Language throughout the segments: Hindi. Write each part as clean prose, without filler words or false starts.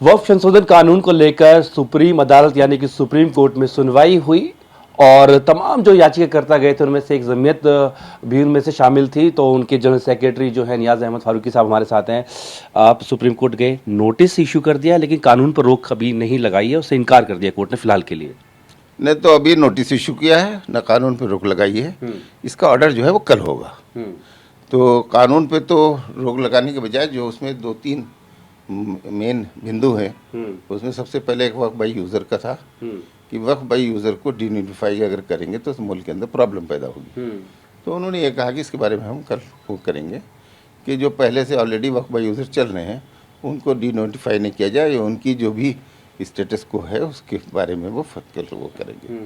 वक्फ संशोधन कानून को लेकर सुप्रीम अदालत यानी कि सुप्रीम कोर्ट में सुनवाई हुई और तमाम जो याचिकाकर्ता गए थे उनमें से एक जमीयत भी उनमें से शामिल थी। तो उनके जनरल सेक्रेटरी जो है नियाज अहमद फारूकी साहब हमारे साथ हैं। आप सुप्रीम कोर्ट गए, नोटिस इशू कर दिया लेकिन कानून पर रोक अभी नहीं लगाई है, उससे इनकार कर दिया कोर्ट ने फिलहाल के लिए। ने तो अभी नोटिस इशू किया है, न कानून पे रोक लगाई है। इसका ऑर्डर जो है वो कल होगा। तो कानून पे तो रोक लगाने के बजाय जो उसमें 2-3 मेन बिंदु हैं, उसमें सबसे पहले एक वक्फ बाई यूज़र का था कि वक्फ बाई यूज़र को डीनोटिफाई अगर करेंगे तो मुल्क के अंदर प्रॉब्लम पैदा होगी। तो उन्होंने ये कहा कि इसके बारे में हम कल वो करेंगे कि जो पहले से ऑलरेडी वक्फ बाई यूज़र चल रहे हैं उनको डीनोटिफाई नहीं किया जाए, उनकी जो भी स्टेटस को है उसके बारे में वो वो करेंगे।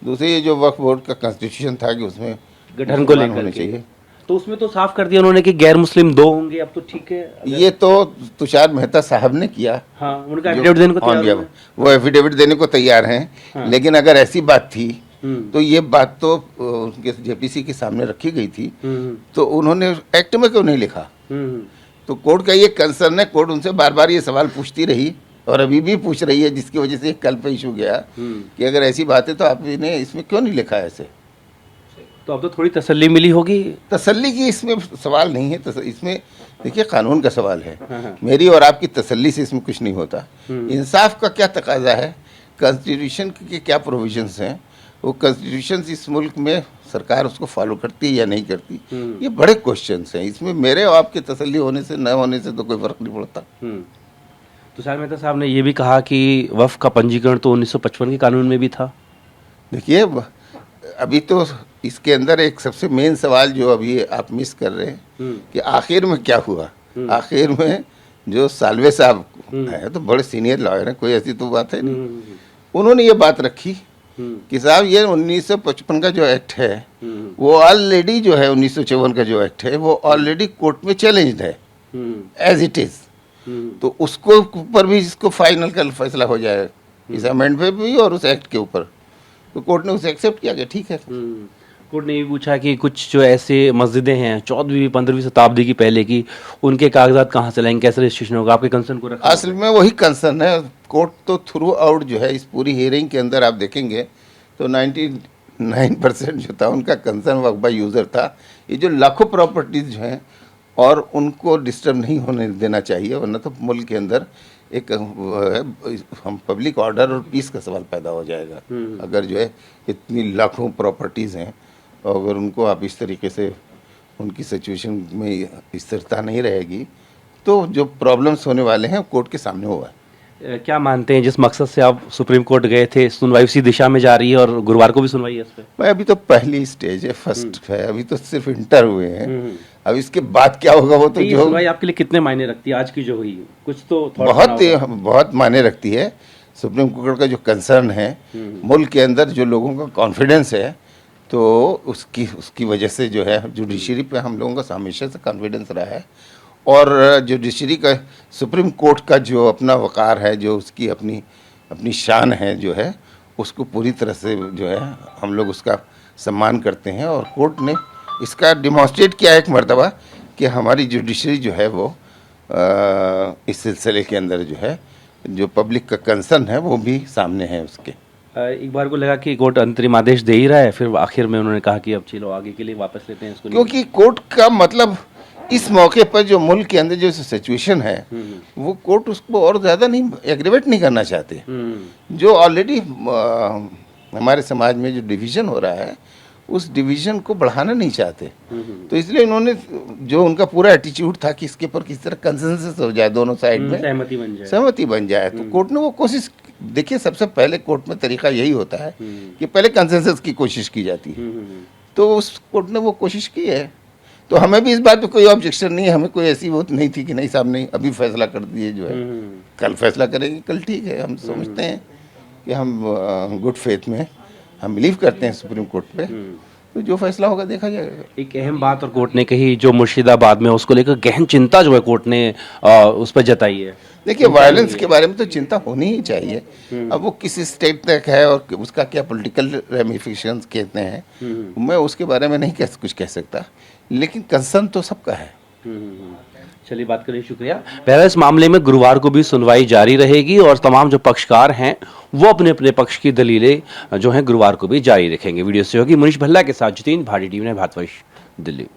दूसरी ये जो वक्फ बोर्ड का कॉन्स्टिट्यूशन था कि उसमें गठन को लेकर होने चाहिए, तो उसमें तो साफ कर दिया उन्होंने कि गैर मुस्लिम 2 होंगे। अब तो ठीक है, ये तो तुषार मेहता साहब ने किया। हाँ, उनका एफिडेविट देने को तैयार हैं। वो एफिडेविट देने को तैयार हैं। हाँ। लेकिन अगर ऐसी बात थी तो ये बात तो उनके जेपीसी के सामने रखी गई थी, तो उन्होंने एक्ट में क्यों नहीं लिखा? तो कोर्ट का ये कंसर्न है। कोर्ट उनसे बार बार ये सवाल पूछती रही और अभी भी पूछ रही है, जिसकी वजह से कल पे इशू गया कि अगर ऐसी बात है तो आपने इसमें क्यों नहीं लिखा ऐसे। तो अब तो थोड़ी तसल्ली मिली होगी। तसल्ली की इसमें सवाल नहीं है, इसमें देखिए कानून का सवाल है। हाँ। मेरी और आपकी तसल्ली से इसमें कुछ नहीं होता। इंसाफ का क्या तकाजा है, कॉन्स्टिट्यूशन के क्या प्रोविजंस हैं, वो कॉन्स्टिट्यूशन इस मुल्क में सरकार उसको फॉलो करती है या नहीं करती, ये बड़े क्वेश्चंस हैं। इसमें मेरे और आपकी तसल्ली होने से न होने से तो कोई फर्क नहीं पड़ता। तुषार मेहता साहब ने ये भी कहा कि वक्फ का पंजीकरण तो 1955 के कानून में भी था। देखिए अभी तो इसके अंदर एक सबसे मेन सवाल जो अभी आप मिस कर रहे हैं कि आखिर में क्या हुआ। आखिर में जो सालवे साहब है तो बड़े सीनियर लॉयर हैं, कोई ऐसी तो बात है नहीं। उन्होंने ये बात रखी कि साहब ये 1955 का जो एक्ट है वो ऑलरेडी जो है 1954 का जो एक्ट है वो ऑलरेडी कोर्ट में चैलेंज्ड है एज इट इज। तो उसको ऊपर भी इसको फाइनल कल फैसला हो जाए इस अमेंड पे भी और उस एक्ट के ऊपर। तो कोर्ट ने उसे एक्सेप्ट किया कि ठीक है। कोर्ट ने ये पूछा कि कुछ जो ऐसे मस्जिदें हैं 14वीं 15वीं शताब्दी की पहले की, उनके कागजात कहाँ से लाएंगे, कैसे रजिस्ट्रेशन होगा, आपके कंसर्न को रखा। असल में वही कंसर्न है। कोर्ट तो थ्रू आउट जो है इस पूरी हियरिंग के अंदर आप देखेंगे तो 99% जो था उनका कंसर्न वक्फ बाई यूज़र था। ये जो लाखों प्रॉपर्टीज जो हैं और उनको डिस्टर्ब नहीं होने देना चाहिए, वरना तो मुल्क के अंदर एक हम पब्लिक ऑर्डर और पीस का सवाल पैदा हो जाएगा। अगर जो है इतनी लाखों प्रॉपर्टीज़ हैं और अगर उनको आप इस तरीके से उनकी सिचुएशन में स्थिरता नहीं रहेगी तो जो प्रॉब्लम्स होने वाले हैं कोर्ट के सामने हुआ है। क्या मानते हैं जिस मकसद से आप सुप्रीम कोर्ट गए थे, सुनवाई उसी दिशा में जा रही है और गुरुवार को भी सुनवाई है इस पे? भाई अभी तो पहली स्टेज है, फर्स्ट है, अभी तो सिर्फ इंटर हुए हैं। अब इसके बाद क्या होगा वो तो ये जो सुनवाई आपके लिए कितने मायने रखती है आज की जो हुई, कुछ तो बहुत मायने रखती है। सुप्रीम कोर्ट का जो कंसर्न है मुल्क के अंदर जो लोगों का कॉन्फिडेंस है तो उसकी वजह से जो है जुडिशरी पे हम लोगों का हमेशा से कॉन्फिडेंस रहा है। और जुडिशरी का सुप्रीम कोर्ट का जो अपना वक़ार है, जो उसकी अपनी शान है जो है, उसको पूरी तरह से जो है हम लोग उसका सम्मान करते हैं। और कोर्ट ने इसका डिमॉन्स्ट्रेट किया एक मर्तबा कि हमारी जुडिशरी जो है वो इस सिलसिले के अंदर जो है जो पब्लिक का कंसर्न है वो भी सामने है उसके। एक बार को लगा कि कोर्ट अंतरिम आदेश दे ही रहा है, फिर आखिर में उन्होंने कहा कि अब चलो आगे के लिए वापस लेते हैं इसको। क्योंकि कोर्ट का मतलब इस मौके पर जो मुल्क के अंदर जो सिचुएशन है वो कोर्ट उसको और ज़्यादा नहीं एग्रीवेट नहीं करना चाहते। जो ऑलरेडी हमारे समाज में जो डिवीज़न हो रहा है उस डिवीज़न को बढ़ाना नहीं चाहते। तो इसलिए उन्होंने जो उनका पूरा एटीट्यूड था कि इसके ऊपर किस तरह कंसेंसस हो जाए, दोनों साइड में सहमति बन जाए। तो कोर्ट ने वो कोशिश, देखिए सबसे पहले कोर्ट में तरीका यही होता है कि पहले कंसेंसस की कोशिश की जाती है। तो उस कोर्ट ने वो कोशिश की है। तो हमें भी इस बात पे कोई ऑब्जेक्शन नहीं है, हमें कोई ऐसी वो नहीं थी कि नहीं साहब नहीं अभी फैसला कर दिए जो है कल फैसला करेंगे, कल ठीक है। हम समझते हैं कि हम गुड फेथ में हम बिलीव करते हैं सुप्रीम कोर्ट पे, तो जो फैसला होगा देखा जाएगा। एक अहम बात और कोर्ट ने कही जो मुर्शिदाबाद में उसको लेकर गहन चिंता जो है कोर्ट ने उस पर जताई है। देखिए वायलेंस के बारे में तो चिंता होनी ही चाहिए। अब वो किस स्टेट तक है और उसका क्या पॉलिटिकल रेमिफिकेशंस कहते हैं मैं उसके बारे में नहीं कुछ कह सकता, लेकिन कंसर्न तो सबका है। चलिए, बात करने शुक्रिया। बहरहाल इस मामले में गुरुवार को भी सुनवाई जारी रहेगी और तमाम जो पक्षकार हैं वो अपने अपने पक्ष की दलीलें जो हैं गुरुवार को भी जारी रखेंगे। वीडियो सहयोगी मनीष भल्ला के साथ जितेंद्र भाटी, टीवी भारतवर्ष, दिल्ली।